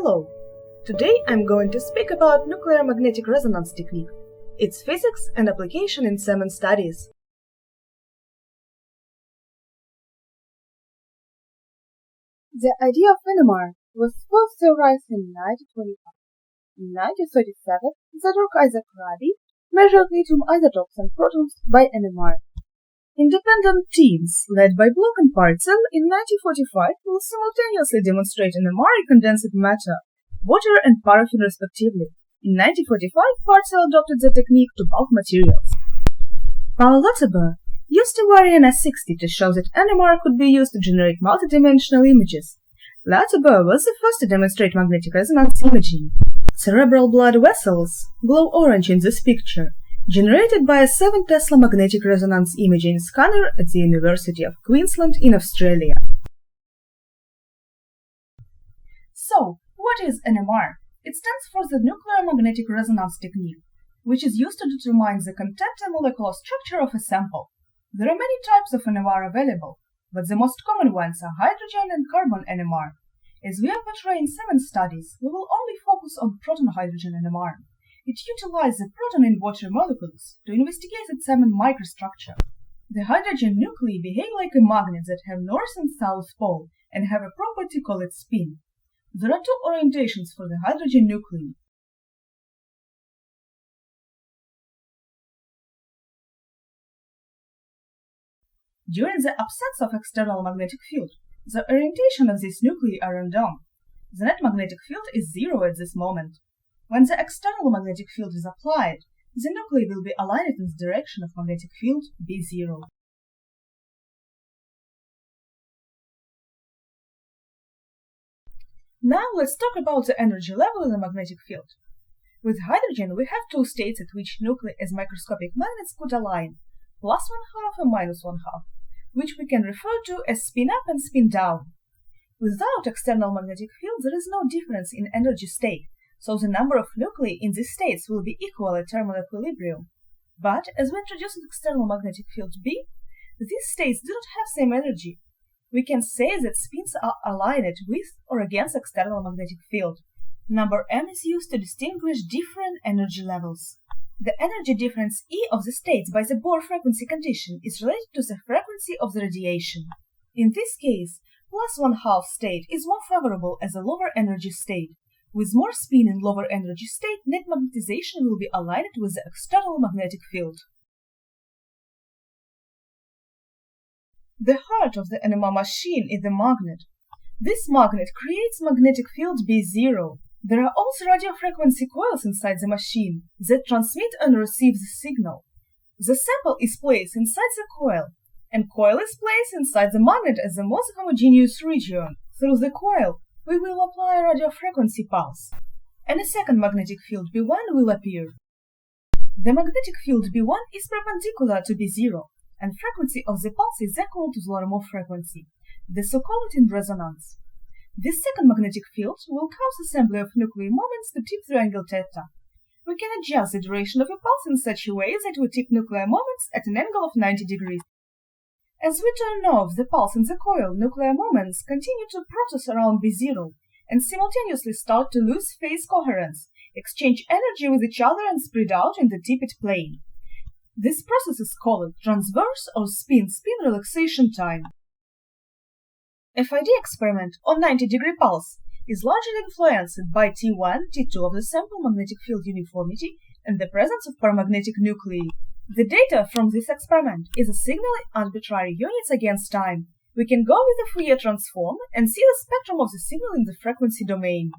Hello! Today I'm going to speak about nuclear magnetic resonance technique, its physics and application in semen studies. The idea of NMR was first theorized in 1925. In 1937, the Dr. Isaac Rabi measured lithium isotopes and protons by NMR. Independent teams, led by Bloch and Parzel, in 1945 will simultaneously demonstrate NMR in condensed matter, water and paraffin respectively. In 1945, Parzel adopted the technique to bulk materials. Paul Lotteber used Tellurian S60 to show that NMR could be used to generate multidimensional images. Lotteber was the first to demonstrate magnetic resonance imaging. Cerebral blood vessels glow orange in this picture, generated by a 7 Tesla magnetic resonance imaging scanner at the University of Queensland in Australia. So, what is NMR? It stands for the Nuclear Magnetic Resonance Technique, which is used to determine the content and molecular structure of a sample. There are many types of NMR available, but the most common ones are hydrogen and carbon NMR. As we are portraying semen studies, we will only focus on proton-hydrogen NMR. It utilizes the proton in water molecules to investigate its semen microstructure. The hydrogen nuclei behave like a magnet that have north and south pole and have a property called spin. There are two orientations for the hydrogen nuclei. During the absence of external magnetic field, the orientation of these nuclei are random. The net magnetic field is zero at this moment. When the external magnetic field is applied, the nuclei will be aligned in the direction of magnetic field B0. Now let's talk about the energy level in the magnetic field. With hydrogen, we have two states at which nuclei as microscopic magnets could align, +1/2 and -1/2, which we can refer to as spin up and spin down. Without external magnetic field, there is no difference in energy state, so the number of nuclei in these states will be equal at thermal equilibrium. But as we introduce an external magnetic field B, these states do not have same energy. We can say that spins are aligned with or against external magnetic field. Number m is used to distinguish different energy levels. The energy difference E of the states by the Bohr frequency condition is related to the frequency of the radiation. In this case, +1/2 state is more favorable as a lower energy state. With more spin in lower energy state, net magnetization will be aligned with the external magnetic field. The heart of the NMR machine is the magnet. This magnet creates magnetic field B0. There are also radio frequency coils inside the machine that transmit and receive the signal. The sample is placed inside the coil, and coil is placed inside the magnet as the most homogeneous region. Through the coil, we will apply a radio frequency pulse, and a second magnetic field B1 will appear. The magnetic field B1 is perpendicular to B0, and frequency of the pulse is equal to the Larmor frequency. This is called in resonance. This second magnetic field will cause assembly of nuclear moments to tip triangle theta. We can adjust the duration of a pulse in such a way that we tip nuclear moments at an angle of 90 degrees. As we turn off the pulse in the coil, nuclear moments continue to process around B0 and simultaneously start to lose phase coherence, exchange energy with each other and spread out in the tipped plane. This process is called transverse or spin-spin relaxation time. FID experiment on 90-degree pulse is largely influenced by T1, T2 of the sample magnetic field uniformity and the presence of paramagnetic nuclei. The data from this experiment is a signal in arbitrary units against time. We can go with the Fourier transform and see the spectrum of the signal in the frequency domain.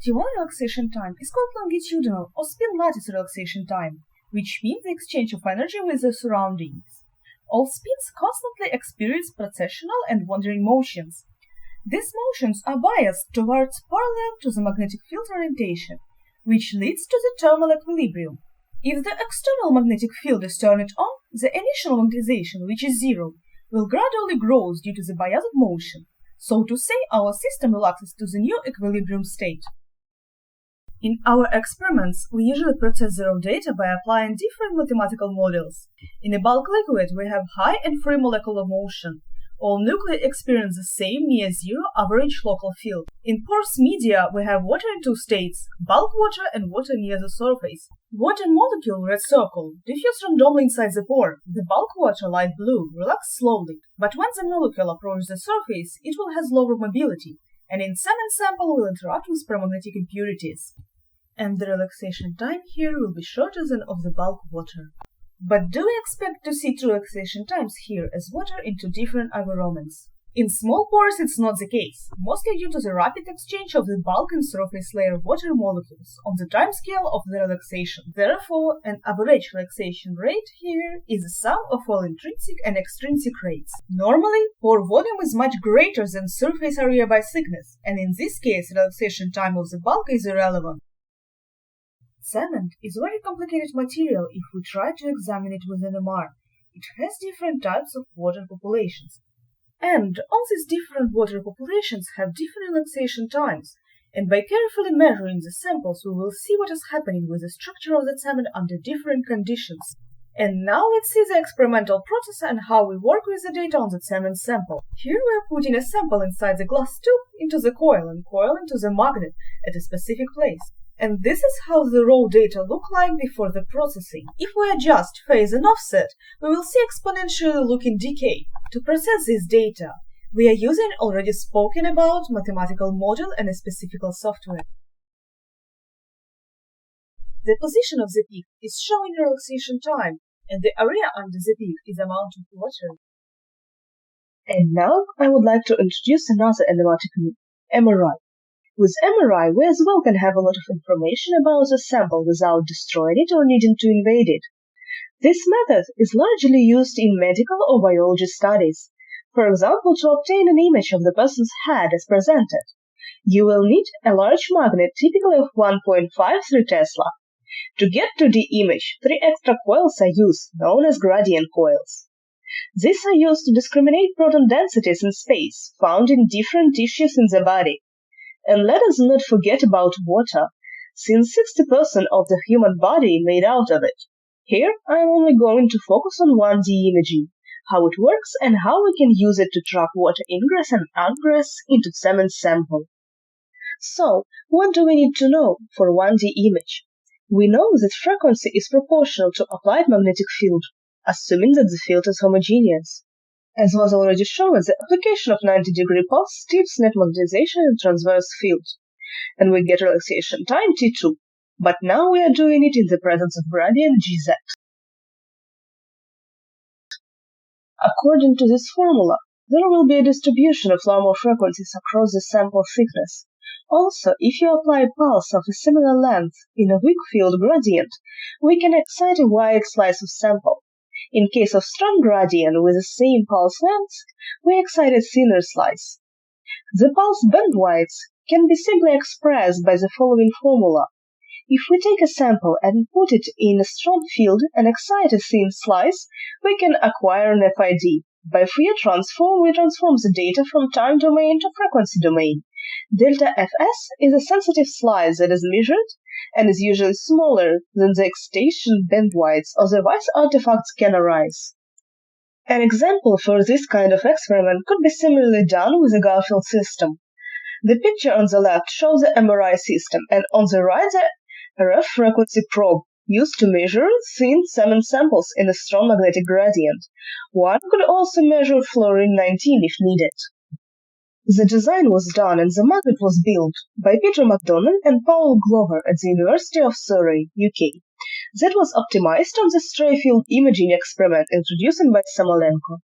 T1 relaxation time is called longitudinal or spin lattice relaxation time, which means the exchange of energy with the surroundings. All spins constantly experience precessional and wandering motions. These motions are biased towards parallel to the magnetic field orientation, which leads to the thermal equilibrium. If the external magnetic field is turned on, the initial magnetization, which is zero, will gradually grow due to the biased motion. So to say, our system relaxes to the new equilibrium state. In our experiments, we usually process the raw data by applying different mathematical models. In a bulk liquid, we have high and free molecular motion, All nuclei experience the same near-zero average local field. In porous media, we have water in two states, bulk water and water near the surface. Water molecule, red circle, diffuse randomly inside the pore. The bulk water, light blue, relax slowly. But when the molecule approaches the surface, it will have lower mobility, and in semen sample will interact with paramagnetic impurities. And the relaxation time here will be shorter than of the bulk water. But do we expect to see two relaxation times here as water in two different environments? In small pores it's not the case, mostly due to the rapid exchange of the bulk and surface layer water molecules on the timescale of the relaxation. Therefore, an average relaxation rate here is the sum of all intrinsic and extrinsic rates. Normally, pore volume is much greater than surface area by thickness, and in this case relaxation time of the bulk is irrelevant. Cement is a very complicated material if we try to examine it with NMR. It has different types of water populations. And all these different water populations have different relaxation times, and by carefully measuring the samples we will see what is happening with the structure of the cement under different conditions. And now let's see the experimental process and how we work with the data on the cement sample. Here we are putting a sample inside the glass tube into the coil and coil into the magnet at a specific place. And this is how the raw data look like before the processing. If we adjust phase and offset, we will see exponentially looking decay. To process this data, we are using already spoken about mathematical model and a specific software. The position of the peak is showing relaxation time, and the area under the peak is amount of water. And now I would like to introduce another NMR technique, MRI. With MRI, we as well can have a lot of information about the sample without destroying it or needing to invade it. This method is largely used in medical or biology studies. For example, to obtain an image of the person's head as presented, you will need a large magnet typically of 1.53 Tesla. To get to the image, 3 extra coils are used, known as gradient coils. These are used to discriminate proton densities in space, found in different tissues in the body. And let us not forget about water, since 60% of the human body made out of it. Here I am only going to focus on 1D imaging, how it works and how we can use it to track water ingress and egress into cement sample. So, what do we need to know for 1D image? We know that frequency is proportional to applied magnetic field, assuming that the field is homogeneous. As was already shown, the application of 90-degree pulse steeps net magnetization in transverse field, and we get relaxation time T2, but now we are doing it in the presence of gradient Gz. According to this formula, there will be a distribution of normal frequencies across the sample thickness. Also, if you apply a pulse of a similar length in a weak field gradient, we can excite a wide slice of sample. In case of strong gradient with the same pulse length, we excite a thinner slice. The pulse bandwidth can be simply expressed by the following formula. If we take a sample and put it in a strong field and excite a thin slice, we can acquire an FID. By Fourier transform, we transform the data from time domain to frequency domain. Delta Fs is a sensitive slice that is measured and is usually smaller than the excitation bandwidth, otherwise artifacts can arise. An example for this kind of experiment could be similarly done with a Garfield system. The picture on the left shows the MRI system, and on the right the RF frequency probe, used to measure thin cement samples in a strong magnetic gradient. One could also measure fluorine-19 if needed. The design was done and the magnet was built by Peter McDonald and Paul Glover at the University of Surrey, UK. That was optimized on the stray field imaging experiment introduced by Samolenko.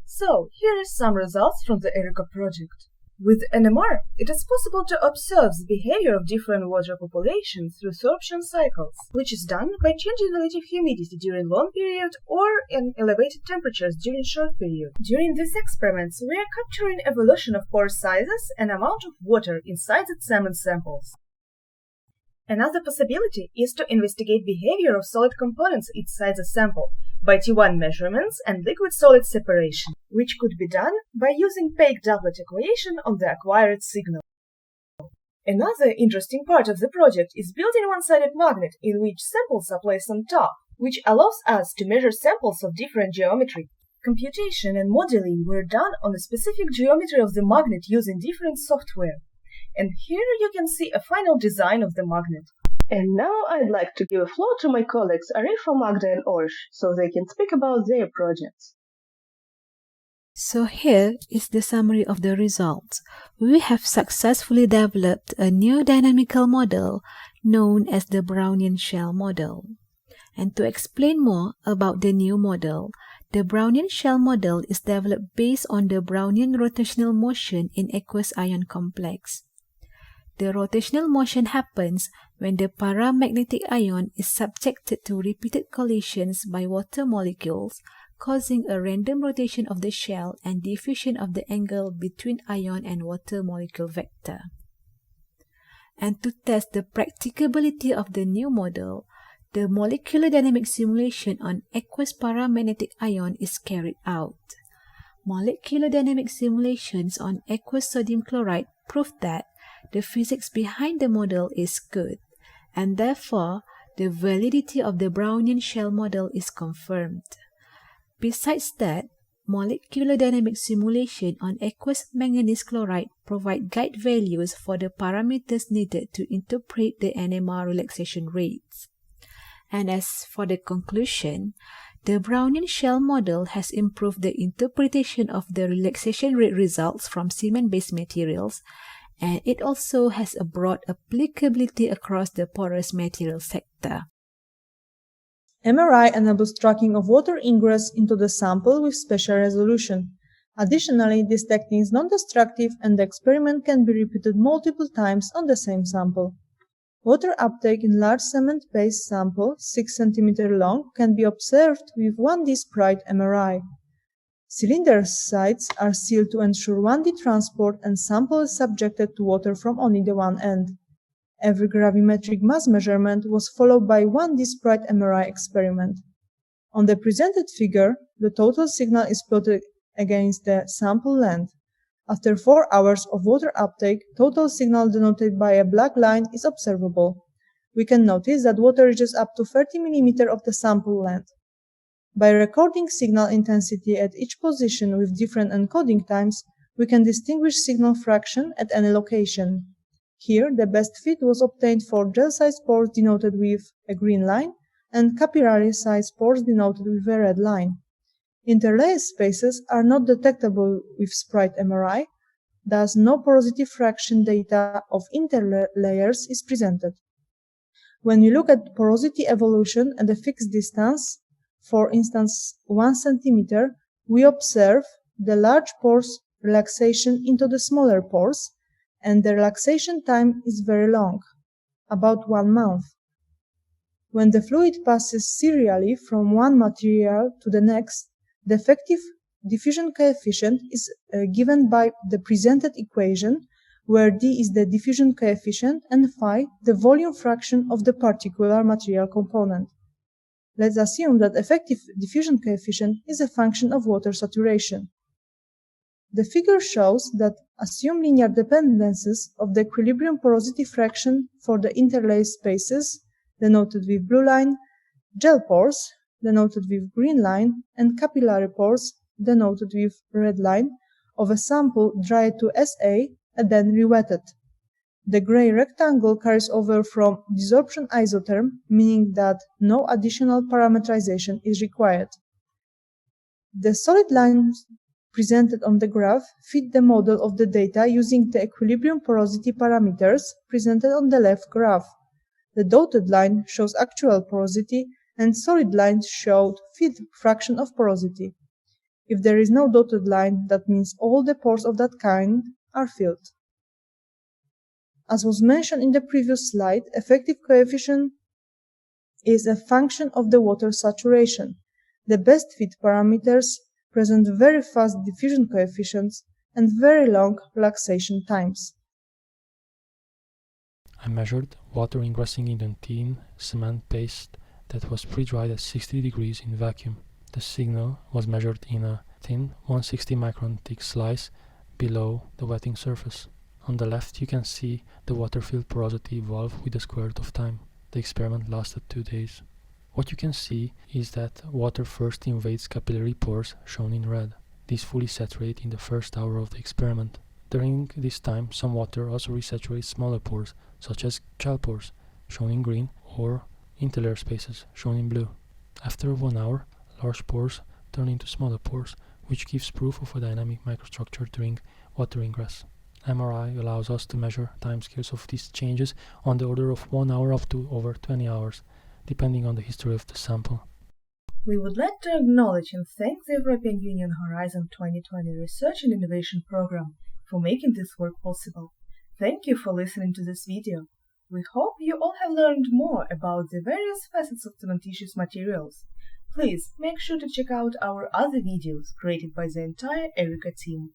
So, here are some results from the ERICA project. With NMR, it is possible to observe the behavior of different water populations through sorption cycles, which is done by changing relative humidity during long period or in elevated temperatures during short period. During these experiments, we are capturing evolution of pore sizes and amount of water inside the cement samples. Another possibility is to investigate behavior of solid components inside the sample by T1 measurements and liquid-solid separation, which could be done by using Paik doublet equation on the acquired signal. Another interesting part of the project is building a one-sided magnet in which samples are placed on top, which allows us to measure samples of different geometry. Computation and modeling were done on the specific geometry of the magnet using different software. And here you can see a final design of the magnet. And now I'd like to give a floor to my colleagues Arifa, Magda and Orsh, so they can speak about their projects. So here is the summary of the results. We have successfully developed a new dynamical model known as the Brownian shell model. And to explain more about the new model, the Brownian shell model is developed based on the Brownian rotational motion in aqueous ion complex. The rotational motion happens when the paramagnetic ion is subjected to repeated collisions by water molecules, causing a random rotation of the shell and diffusion of the angle between ion and water molecule vector. And to test the practicability of the new model, the molecular dynamic simulation on aqueous paramagnetic ion is carried out. Molecular dynamic simulations on aqueous sodium chloride prove that the physics behind the model is good, and therefore the validity of the Brownian shell model is confirmed. Besides that, molecular dynamic simulation on aqueous manganese chloride provide guide values for the parameters needed to interpret the NMR relaxation rates. And as for the conclusion, the Brownian shell model has improved the interpretation of the relaxation rate results from cement-based materials, and it also has a broad applicability across the porous material sector. MRI enables tracking of water ingress into the sample with spatial resolution. Additionally, this technique is non-destructive and the experiment can be repeated multiple times on the same sample. Water uptake in large cement-based sample, 6 cm long, can be observed with 1D sprite MRI. Cylinder sides are sealed to ensure 1D transport and sample is subjected to water from only the one end. Every gravimetric mass measurement was followed by 1D sprite MRI experiment. On the presented figure, the total signal is plotted against the sample length. After 4 hours of water uptake, total signal denoted by a black line is observable. We can notice that water reaches up to 30 mm of the sample length. By recording signal intensity at each position with different encoding times, we can distinguish signal fraction at any location. Here, the best fit was obtained for gel-sized pores denoted with a green line and capillary-sized pores denoted with a red line. Interlayer spaces are not detectable with sprite MRI, thus no porosity fraction data of interlayers is presented. When we look at porosity evolution at a fixed distance, for instance 1 cm, we observe the large pores relaxation into the smaller pores, and the relaxation time is very long, about 1 month. When the fluid passes serially from one material to the next, the effective diffusion coefficient is given by the presented equation, where d is the diffusion coefficient and phi the volume fraction of the particular material component. Let's assume that effective diffusion coefficient is a function of water saturation. The figure shows that assume linear dependencies of the equilibrium porosity fraction for the interlayer spaces, denoted with blue line, gel pores, denoted with green line, and capillary pores, denoted with red line, of a sample dried to SA and then rewetted. The gray rectangle carries over from desorption isotherm, meaning that no additional parametrization is required. The solid lines presented on the graph fit the model of the data using the equilibrium porosity parameters presented on the left graph. The dotted line shows actual porosity and solid lines showed filled fraction of porosity. If there is no dotted line, that means all the pores of that kind are filled. As was mentioned in the previous slide, effective coefficient is a function of the water saturation. The best fit parameters present very fast diffusion coefficients and very long relaxation times. I measured water ingressing in a thin cement paste that was pre-dried at 60 degrees in vacuum. The signal was measured in a thin 160 micron thick slice below the wetting surface. On the left you can see the water-filled porosity evolve with the square root of time. The experiment lasted 2 days. What you can see is that water first invades capillary pores, shown in red. These fully saturate in the first hour of the experiment. During this time, some water also resaturates smaller pores, such as gel pores, shown in green, or interlayer spaces, shown in blue. After 1 hour, large pores turn into smaller pores, which gives proof of a dynamic microstructure during water ingress. MRI allows us to measure timescales of these changes on the order of 1 hour up to over 20 hours, depending on the history of the sample. We would like to acknowledge and thank the European Union Horizon 2020 Research and Innovation Program for making this work possible. Thank you for listening to this video. We hope you all have learned more about the various facets of cementitious materials. Please make sure to check out our other videos created by the entire ERICA team.